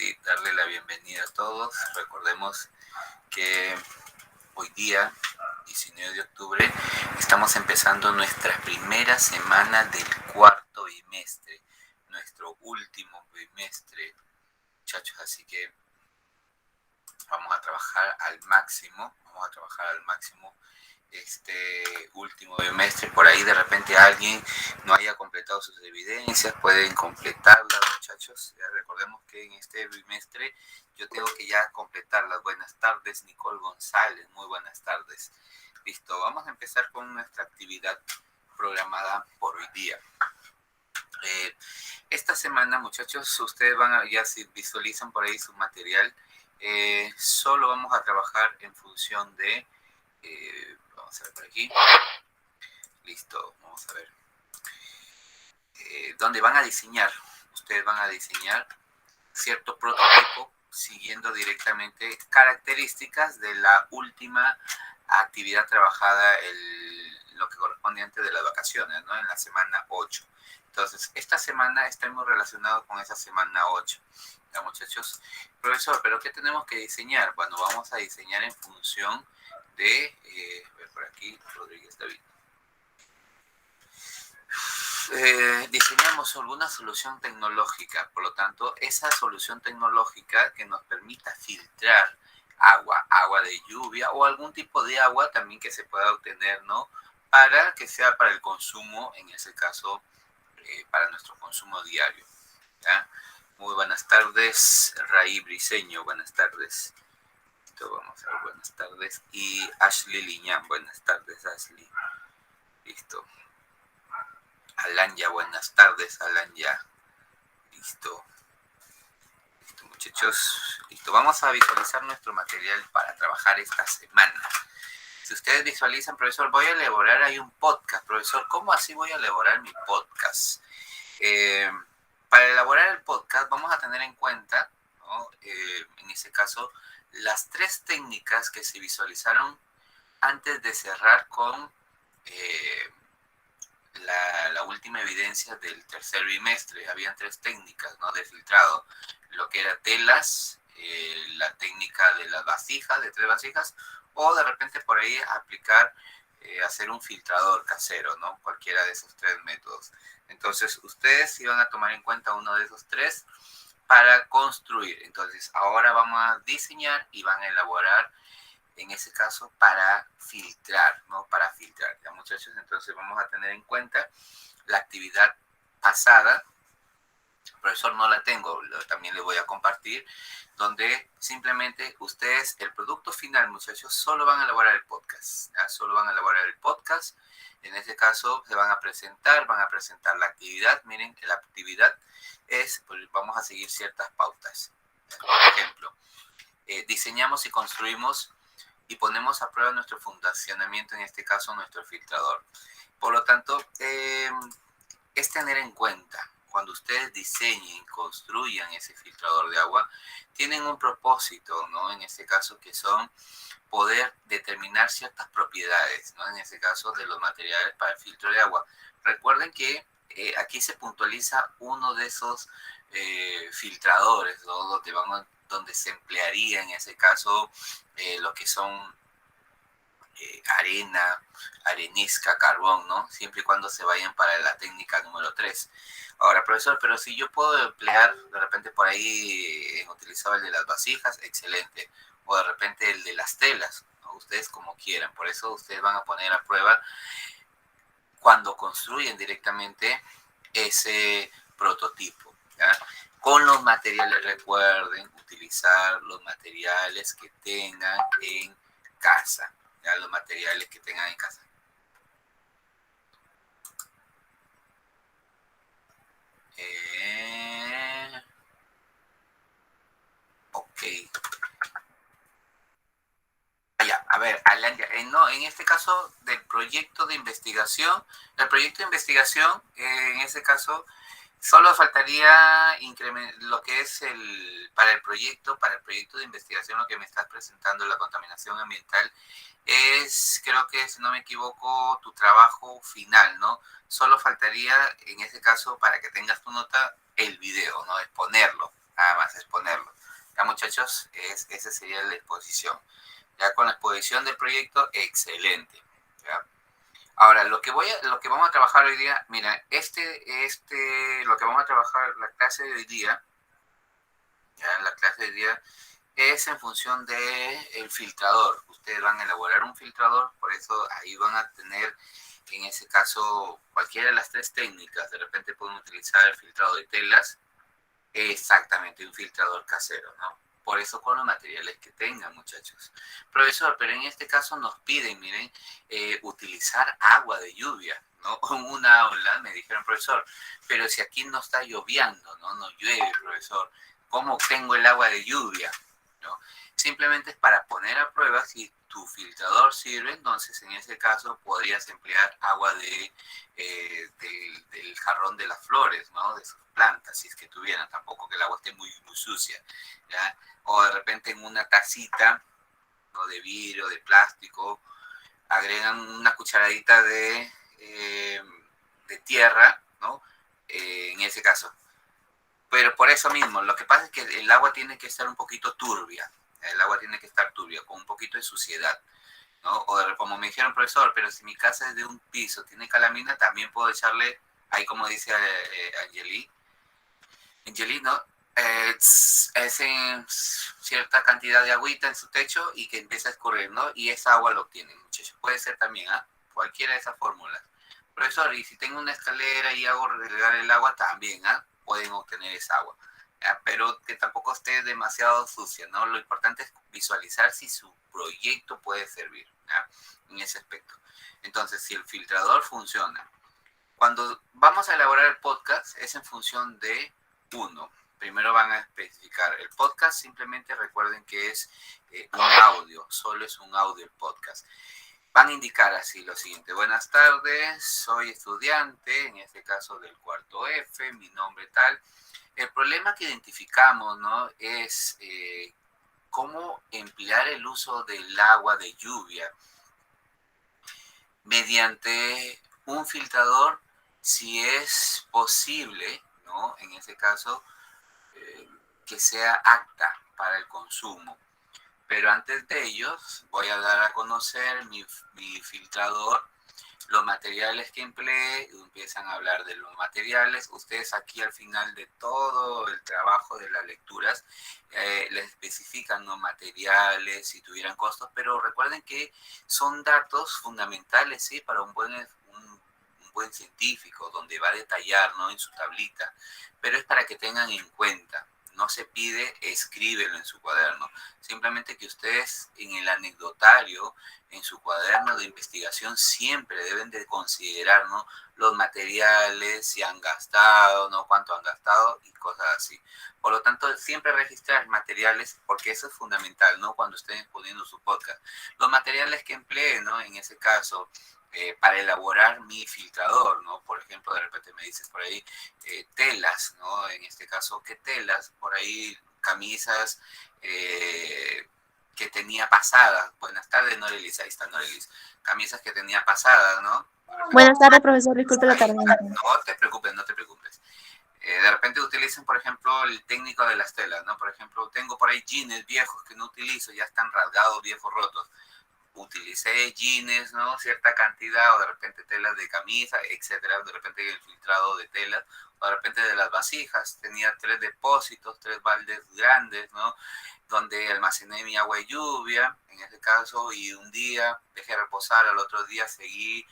sí, darle la bienvenida a todos. Recordemos que hoy día, 19 de octubre, estamos empezando nuestra primera semana del cuarto bimestre, nuestro último bimestre, muchachos, así que vamos a trabajar al máximo, este último bimestre. Por ahí de repente alguien no haya completado sus evidencias, pueden completarlas, muchachos. Ya recordemos que en este bimestre yo tengo que ya completarlas. Buenas tardes, Nicole González, muy buenas tardes. Listo, vamos a empezar con nuestra actividad programada por hoy día. Esta semana, muchachos, ustedes van a, ya si visualizan por ahí su material, solo vamos a trabajar en función de, vamos a ver por aquí, listo, vamos a ver, donde van a diseñar, ustedes van a diseñar cierto prototipo siguiendo directamente características de la última actividad trabajada, lo que corresponde antes de las vacaciones, ¿no? En la semana 8. Entonces, esta semana está muy relacionado con esa semana 8. ¿Ya, muchachos? Profesor, ¿pero qué tenemos que diseñar? Bueno, vamos a diseñar en función de, a ver por aquí, Rodríguez David. Diseñamos alguna solución tecnológica, por lo tanto, esa solución tecnológica que nos permita filtrar agua de lluvia o algún tipo de agua también que se pueda obtener, ¿no? Para que sea para el consumo, en ese caso, para nuestro consumo diario, ¿ya? Muy buenas tardes, Raí Briceño, buenas tardes. Listo, vamos a ver, buenas tardes. Y Ashley Liñán, buenas tardes, Ashley. Listo. Alanya, buenas tardes, Alanya. Listo. Listo, muchachos. Listo. Vamos a visualizar nuestro material para trabajar esta semana. Si ustedes visualizan, profesor, voy a elaborar ahí un podcast. Profesor, ¿cómo así voy a elaborar mi podcast? Para elaborar el podcast vamos a tener en cuenta, ¿no? En ese caso, las 3 técnicas que se visualizaron antes de cerrar con la última evidencia del tercer bimestre. Habían 3 técnicas, ¿no? De filtrado, lo que era telas, la técnica de las vasijas, de 3 vasijas, o de repente por ahí aplicar, hacer un filtrador casero, ¿no? Cualquiera de esos 3 métodos. Entonces, ustedes iban a tomar en cuenta uno de esos 3 para construir. Entonces, ahora vamos a diseñar y van a elaborar, en ese caso, para filtrar, ¿no? Para filtrar, ¿ya, muchachos? Entonces vamos a tener en cuenta la actividad pasada. Profesor, no la tengo, también le voy a compartir, donde simplemente ustedes, el producto final, muchachos, solo van a elaborar el podcast, ¿ya? Solo van a elaborar el podcast. En este caso se van a presentar la actividad. Miren que la actividad es, pues vamos a seguir ciertas pautas. Por ejemplo, diseñamos y construimos y ponemos a prueba nuestro fundacionamiento, en este caso nuestro filtrador. Por lo tanto, es tener en cuenta, cuando ustedes diseñen, construyan ese filtrador de agua, tienen un propósito, ¿no? En este caso, que son poder determinar ciertas propiedades, ¿no? En este caso, de los materiales para el filtro de agua. Recuerden que aquí se puntualiza uno de esos filtradores, ¿no? Donde se emplearía, en ese caso, lo que son arena, arenisca, carbón, ¿no? Siempre y cuando se vayan para la técnica número 3. Ahora, profesor, pero si yo puedo emplear, de repente por ahí utilizaba el de las vasijas, excelente. O de repente el de las telas, ¿no? Ustedes como quieran. Por eso ustedes van a poner a prueba cuando construyen directamente ese prototipo, ¿ya? Con los materiales, recuerden utilizar los materiales que tengan en casa. Ya, los materiales que tengan en casa. Ok. Ya, a ver, Alan, no, en este caso del proyecto de investigación, en ese caso, solo faltaría lo que es para el proyecto de investigación, lo que me estás presentando, la contaminación ambiental, es, creo que si no me equivoco, tu trabajo final, ¿no? Solo faltaría, en ese caso, para que tengas tu nota, el video, ¿no? Exponerlo, nada más, exponerlo. muchachos, esa sería la exposición. Ya con la exposición del proyecto, excelente. ¿Ya? Ahora, lo que vamos a trabajar hoy día, mira, lo que vamos a trabajar, la clase de hoy día, ya, la clase de hoy día es en función del filtrador. Ustedes van a elaborar un filtrador, por eso ahí van a tener, en ese caso, cualquiera de las tres técnicas. De repente pueden utilizar el filtrado de telas, exactamente, un filtrador casero, ¿no? Por eso con los materiales que tengan, muchachos. Profesor, pero en este caso nos piden, miren, utilizar agua de lluvia, ¿no? Una aula me dijeron, profesor, pero si aquí no está lloviendo, ¿no? No llueve, profesor. ¿Cómo obtengo el agua de lluvia? ¿No? Simplemente es para poner a prueba si tu filtrador sirve, entonces en ese caso podrías emplear agua del jarrón de las flores, ¿no? De sus plantas, si es que tuvieran, tampoco que el agua esté muy sucia, ¿ya? O de repente en una tacita, ¿no? De vidrio, de plástico, agregan una cucharadita de tierra, ¿no? En ese caso. Pero por eso mismo, lo que pasa es que el agua tiene que estar un poquito turbia, el agua tiene que estar turbia, con un poquito de suciedad, ¿no? O como me dijeron, profesor, pero si mi casa es de un piso, tiene calamina, también puedo echarle, ahí como dice Angeli, ¿no? Es en cierta cantidad de agüita en su techo y que empieza a escurrir, ¿no? Y esa agua lo obtienen, muchachos. Puede ser también, ¿ah? Cualquiera de esas fórmulas. Profesor, y si tengo una escalera y hago regar el agua, también, ¿ah? Pueden obtener esa agua. ¿Ya? Pero que tampoco esté demasiado sucia, ¿no? Lo importante es visualizar si su proyecto puede servir, ¿ya? En ese aspecto. Entonces, si el filtrador funciona, cuando vamos a elaborar el podcast es en función de uno. Primero van a especificar el podcast, simplemente recuerden que es un audio, solo es un audio el podcast. Van a indicar así lo siguiente: buenas tardes, soy estudiante, en este caso del cuarto F, mi nombre tal. El problema que identificamos, ¿no? Es cómo emplear el uso del agua de lluvia mediante un filtrador, si es posible, ¿no? En ese caso, que sea apta para el consumo. Pero antes de ellos, voy a dar a conocer mi filtrador, los materiales que empleé, empiezan a hablar de los materiales. Ustedes aquí al final de todo el trabajo de las lecturas les especifican los materiales, si tuvieran costos, pero recuerden que son datos fundamentales, ¿sí? Para un buen científico, donde va a detallar, ¿no? En su tablita, pero es para que tengan en cuenta. No se pide, escríbelo en su cuaderno. Simplemente que ustedes en el anecdotario, en su cuaderno de investigación, siempre deben de considerar, ¿no? Los materiales, si han gastado, ¿no? Cuánto han gastado y cosas así. Por lo tanto, siempre registrar materiales, porque eso es fundamental, ¿no? Cuando estén exponiendo su podcast. Los materiales que empleen, ¿no? En ese caso, para elaborar mi filtrador, ¿no? Por ejemplo, de repente me dices por ahí telas, ¿no? En este caso, ¿qué telas? Por ahí camisas que tenía pasadas. Buenas tardes, Norelis, ahí está Norelis. Camisas que tenía pasadas, ¿no? Buenas tardes, profesor, disculpe la tardanza. No te preocupes, no te preocupes. De repente utilicen, por ejemplo, el técnico de las telas, ¿no? Por ejemplo, tengo por ahí jeans viejos que no utilizo, ya están rasgados, viejos, rotos. Utilicé jeans, ¿no? Cierta cantidad, o de repente telas de camisa, etcétera, de repente el filtrado de telas, o de repente de las vasijas, tenía 3 depósitos, 3 baldes grandes, ¿no? Donde almacené mi agua de lluvia, en este caso, y un día dejé reposar, al otro día seguí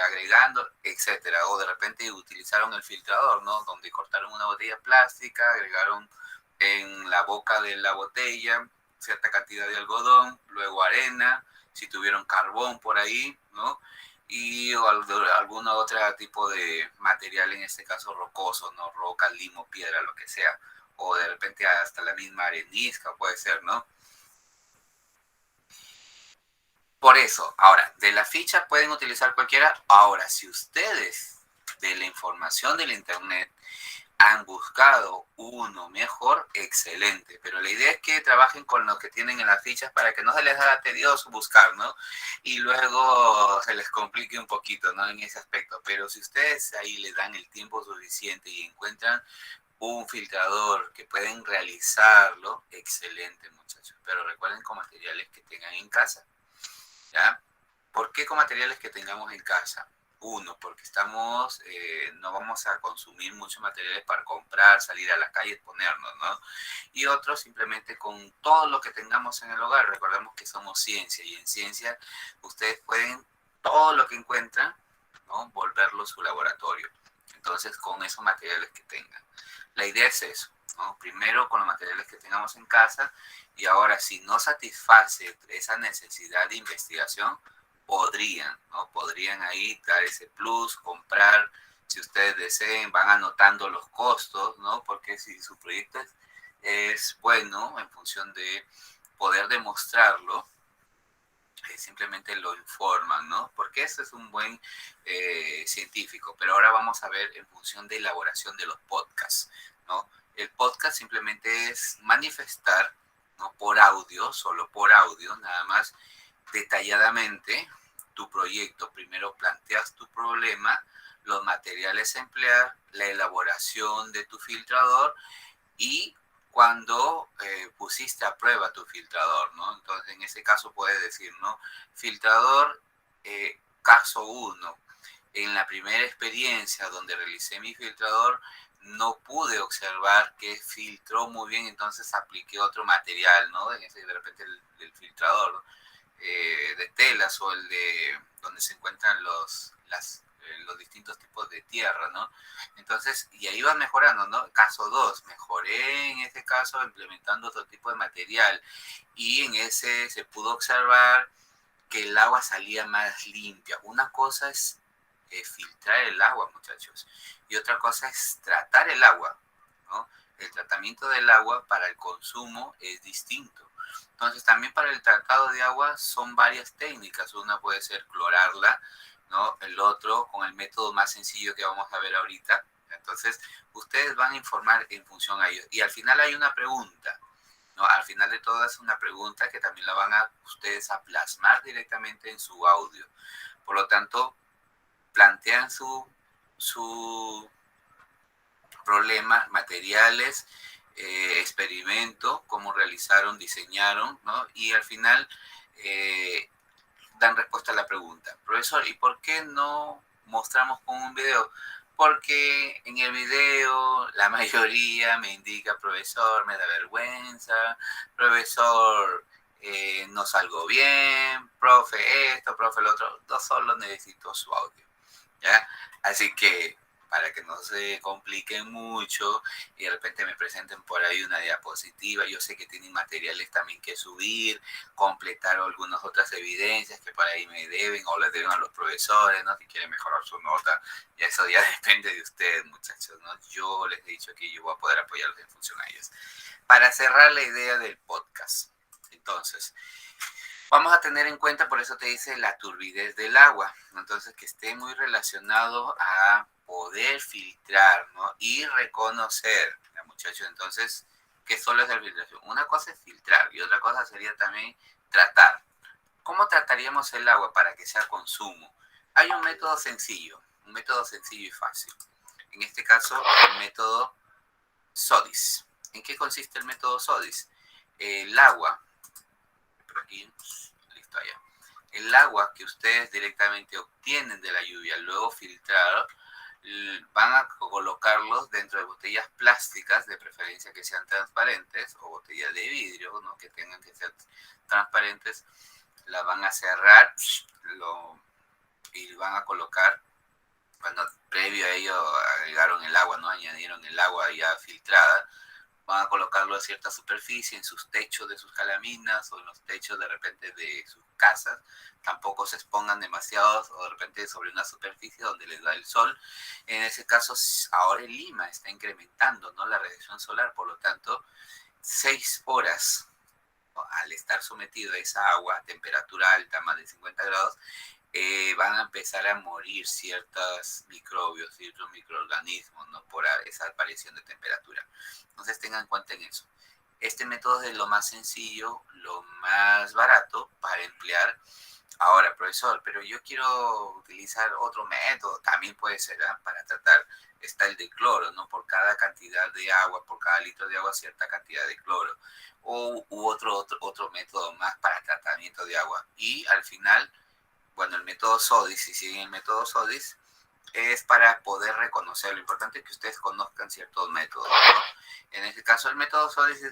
agregando, etcétera. O de repente utilizaron el filtrador, ¿no? Donde cortaron una botella plástica, agregaron en la boca de la botella cierta cantidad de algodón, luego arena, si tuvieron carbón por ahí, ¿no? Y o alguna otra tipo de material, en este caso rocoso, ¿no? Roca, limo, piedra, lo que sea. O de repente hasta la misma arenisca puede ser, ¿no? Por eso, ahora, de la ficha pueden utilizar cualquiera. Ahora, si ustedes de la información del internet han buscado uno mejor, excelente, pero la idea es que trabajen con lo que tienen en las fichas para que no se les haga tedioso buscar, ¿no? Y luego se les complique un poquito, ¿no? En ese aspecto, pero si ustedes ahí les dan el tiempo suficiente y encuentran un filtrador que pueden realizarlo, excelente, muchachos. Pero recuerden con materiales que tengan en casa, ¿ya? ¿Por qué con materiales que tengamos en casa? Uno, porque no vamos a consumir muchos materiales para comprar, salir a la calle, ponernos, ¿no? Y otro, simplemente con todo lo que tengamos en el hogar. Recordemos que somos ciencia y en ciencia ustedes pueden todo lo que encuentran, ¿no? Volverlo su laboratorio. Entonces, con esos materiales que tengan. La idea es eso, ¿no? Primero con los materiales que tengamos en casa y ahora si no satisface esa necesidad de investigación, ¿no? Podrían ahí dar ese plus, comprar, si ustedes deseen, van anotando los costos, ¿no? Porque si su proyecto es bueno en función de poder demostrarlo, simplemente lo informan, ¿no? Porque eso es un buen científico. Pero ahora vamos a ver en función de elaboración de los podcasts, ¿no? El podcast simplemente es manifestar, ¿no? Por audio, solo por audio, nada más detalladamente tu proyecto. Primero planteas tu problema, los materiales a emplear, la elaboración de tu filtrador y cuando pusiste a prueba tu filtrador, ¿no? Entonces, en ese caso puedes decir, ¿no? Filtrador, caso 1. En la primera experiencia donde realicé mi filtrador, no pude observar que filtró muy bien, entonces apliqué otro material, ¿no? En ese, de repente el filtrador, ¿no? De telas o el de donde se encuentran los distintos tipos de tierra, ¿no? Entonces, y ahí va mejorando, ¿no? Caso 2, mejoré en este caso implementando otro tipo de material y en ese se pudo observar que el agua salía más limpia. Una cosa es filtrar el agua, muchachos, y otra cosa es tratar el agua, ¿no? El tratamiento del agua para el consumo es distinto. Entonces, también para el tratado de agua son varias técnicas. Una puede ser clorarla, ¿no? El otro con el método más sencillo que vamos a ver ahorita. Entonces, ustedes van a informar en función a ello. Y al final hay una pregunta, ¿no? Al final de todo es una pregunta que también la van a ustedes a plasmar directamente en su audio. Por lo tanto, plantean su problema, materiales, experimento, cómo realizaron, diseñaron, ¿no? Y al final dan respuesta a la pregunta. Profesor, ¿y por qué no mostramos con un video? Porque en el video la mayoría me indica, profesor, me da vergüenza, profesor, no salgo bien, profe esto, profe lo otro. Yo solo necesito su audio, ¿ya? Así que para que no se compliquen mucho y de repente me presenten por ahí una diapositiva, yo sé que tienen materiales también que subir, completar algunas otras evidencias que por ahí me deben o les deben a los profesores, ¿no? Si quieren mejorar su nota, y eso ya depende de ustedes, muchachos, ¿no? Yo les he dicho que yo voy a poder apoyarlos en función a ellos. Para cerrar la idea del podcast, entonces, vamos a tener en cuenta, por eso te dice la turbidez del agua, entonces que esté muy relacionado a poder filtrar, ¿no? Y reconocer, ¿ya, muchachos? Entonces, ¿qué solo es la filtración? Una cosa es filtrar y otra cosa sería también tratar. ¿Cómo trataríamos el agua para que sea consumo? Hay un método sencillo y fácil. En este caso, el método SODIS. ¿En qué consiste el método SODIS? El agua, por aquí, listo, allá. El agua que ustedes directamente obtienen de la lluvia, luego filtrado, van a colocarlos dentro de botellas plásticas, de preferencia que sean transparentes, o botellas de vidrio, ¿no? Que tengan que ser transparentes. La van a cerrar y van a colocar, cuando previo a ello agregaron el agua, ¿no? Añadieron el agua ya filtrada, van a colocarlo a cierta superficie, en sus techos de sus calaminas o en los techos de repente de sus casas. Tampoco se expongan demasiados o de repente sobre una superficie donde les da el sol. En ese caso, ahora en Lima está incrementando, ¿no? La radiación solar, por lo tanto, 6 horas, ¿no? Al estar sometido a esa agua a temperatura alta, más de 50 grados, van a empezar a morir ciertos microbios, ciertos microorganismos, ¿no? Por esa aparición de temperatura. Entonces tengan en cuenta en eso. Este método es lo más sencillo, lo más barato para emplear Ahora, profesor, pero yo quiero utilizar otro método, también puede ser, ¿eh? Para tratar, está el de cloro, ¿no? Por cada cantidad de agua, por cada litro de agua, cierta cantidad de cloro. U otro método más para tratamiento de agua. Y al final, bueno, el método SODIS, si siguen el método SODIS, es para poder reconocer. Lo importante es que ustedes conozcan ciertos métodos, ¿no? En este caso, el método SODIS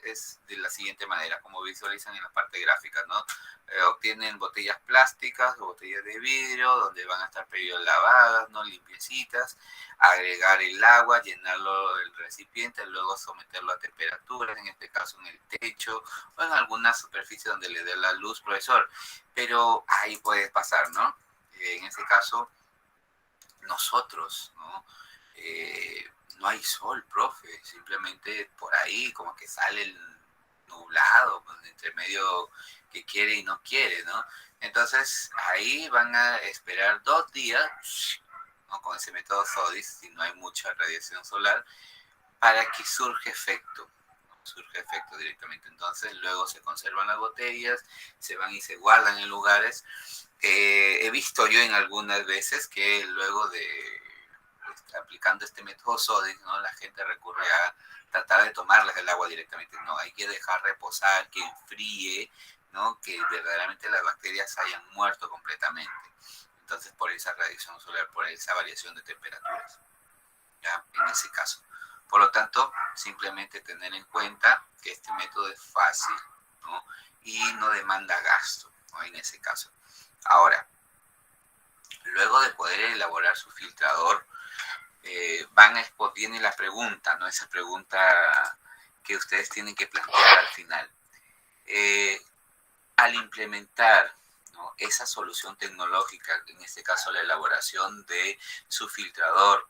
es de la siguiente manera, como visualizan en la parte gráfica, ¿no? Obtienen botellas plásticas o botellas de vidrio, donde van a estar previo lavadas, ¿no? Limpiecitas, agregar el agua, llenarlo el recipiente, luego someterlo a temperaturas, en este caso en el techo o en alguna superficie donde le dé la luz, profesor. Pero ahí puede pasar, ¿no? En este caso, nosotros, ¿no? No hay sol, profe, simplemente por ahí como que sale el nublado, pues, entre medio que quiere y no quiere, ¿no? Entonces ahí van a esperar 2 días, ¿no? Con ese método SODIS, si no hay mucha radiación solar, para que surja efecto, ¿no? Surge efecto directamente. Entonces luego se conservan las botellas, se van y se guardan en lugares. He visto yo en algunas veces que luego de aplicando este método SODIS, ¿no? La gente recurre a tratar de tomarles el agua directamente. No, hay que dejar reposar, que enfríe, ¿no? Que verdaderamente las bacterias hayan muerto completamente. Entonces, por esa radiación solar, por esa variación de temperaturas, ¿ya? En ese caso. Por lo tanto, simplemente tener en cuenta que este método es fácil, ¿no? Y no demanda gasto, ¿no? En ese caso. Ahora, luego de poder elaborar su filtrador, viene la pregunta, ¿no? Esa pregunta que ustedes tienen que plantear al final. Al implementar, ¿no? Esa solución tecnológica, en este caso la elaboración de su filtrador,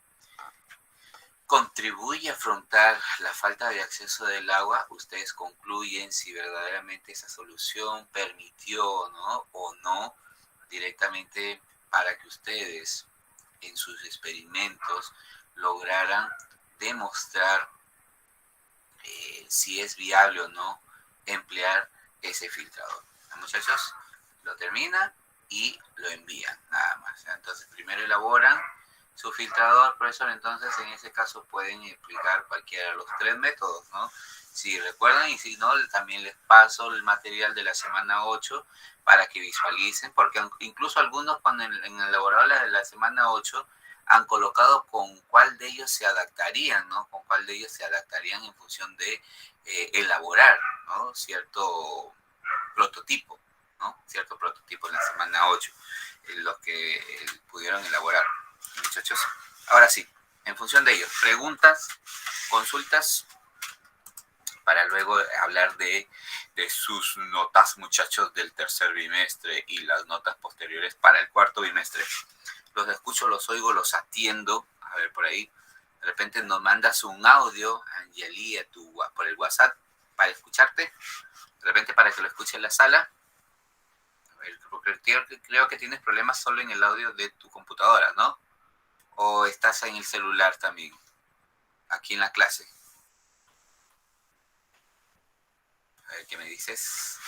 contribuye a afrontar la falta de acceso del agua. Ustedes concluyen si verdaderamente esa solución permitió, ¿no? O no directamente para que ustedes en sus experimentos lograran demostrar si es viable o no emplear ese filtrador. Muchachos, lo terminan y lo envían, nada más. Entonces, primero elaboran su filtrador, profesor. Entonces, en ese caso pueden explicar cualquiera de los 3 métodos, ¿no? Si recuerdan, y si no, también les paso el material de la semana 8 para que visualicen, porque incluso algunos cuando en el laboratorio de la semana 8 han colocado con cuál de ellos se adaptarían, ¿no? Con cuál de ellos se adaptarían en función de elaborar, ¿no? Cierto prototipo, ¿no? Cierto prototipo en la semana 8, los que pudieron elaborar, muchachos. Ahora sí, en función de ellos, preguntas, consultas, para luego hablar de sus notas, muchachos, del tercer bimestre y las notas posteriores para el cuarto bimestre. Los escucho, los oigo, los atiendo. A ver, por ahí, de repente nos mandas un audio, Angeli, por el WhatsApp, para escucharte. De repente para que lo escuche en la sala. A ver, porque creo que tienes problemas solo en el audio de tu computadora, ¿no? ¿O estás en el celular también? Aquí en la clase. A ver, ¿qué me dices?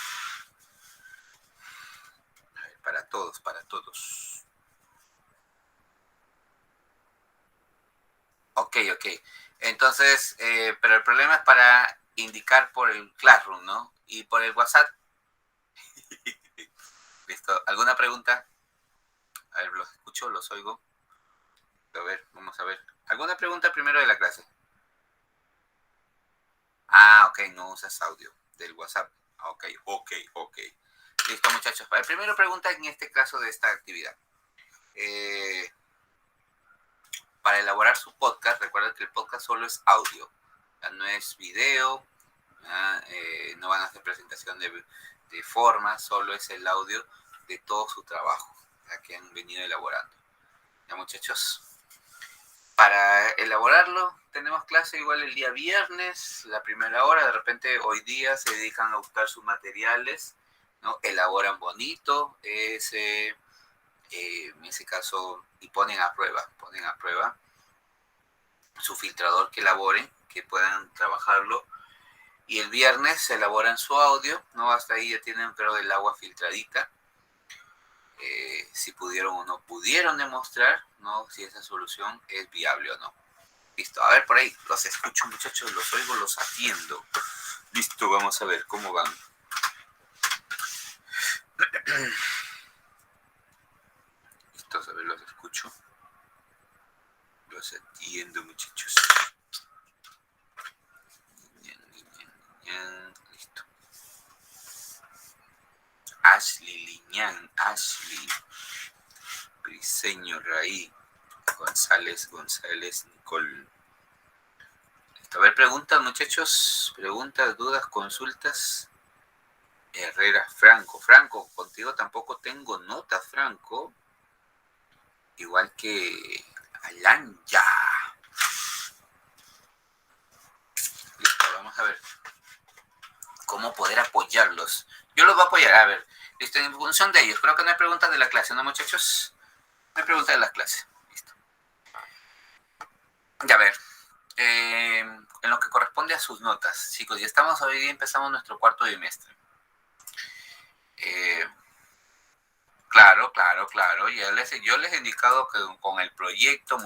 A ver, para todos, para todos. Ok. Entonces, pero el problema es para indicar por el Classroom, ¿no? Y por el WhatsApp. ¿Listo? ¿Alguna pregunta? A ver, los escucho, los oigo. A ver, vamos a ver. ¿Alguna pregunta primero de la clase? Ah, ok, no usas audio del WhatsApp. Ok. Listo, muchachos. Primero pregunta en este caso de esta actividad. Para elaborar su podcast, recuerden que el podcast solo es audio, no es video, no van a hacer presentación de forma, solo es el audio de todo su trabajo que han venido elaborando. ¿Ya, muchachos? Para elaborarlo, tenemos clase igual el día viernes, la primera hora. De repente hoy día se dedican a buscar sus materiales, ¿no? Elaboran bonito en ese caso, y ponen a prueba su filtrador que elaboren, que puedan trabajarlo. Y el viernes elaboran su audio, ¿no? Hasta ahí ya tienen, pero el agua filtradita. si pudieron o no pudieron demostrar, ¿no? Si esa solución es viable o no. Listo, a ver por ahí, los escucho muchachos, los oigo, los atiendo. Listo, vamos a ver cómo van. Listo, a ver, los escucho. Los atiendo muchachos. Listo. Ashley Liñán, Ashley. Briseño Raí. González, Nicole. Listo, a ver, preguntas muchachos, preguntas, dudas, consultas. Herrera, Franco, contigo tampoco tengo notas, Franco. Igual que Alanya. Listo, vamos a ver cómo poder apoyarlos. Yo los voy a apoyar, a ver. Listo, en función de ellos. Creo que no hay preguntas de la clase, ¿no, muchachos? No hay preguntas de la clase. Listo. Ya, a ver. En lo que corresponde a sus notas, chicos, ya estamos hoy día, empezamos nuestro cuarto bimestre. Claro. Yo les he indicado que con el proyecto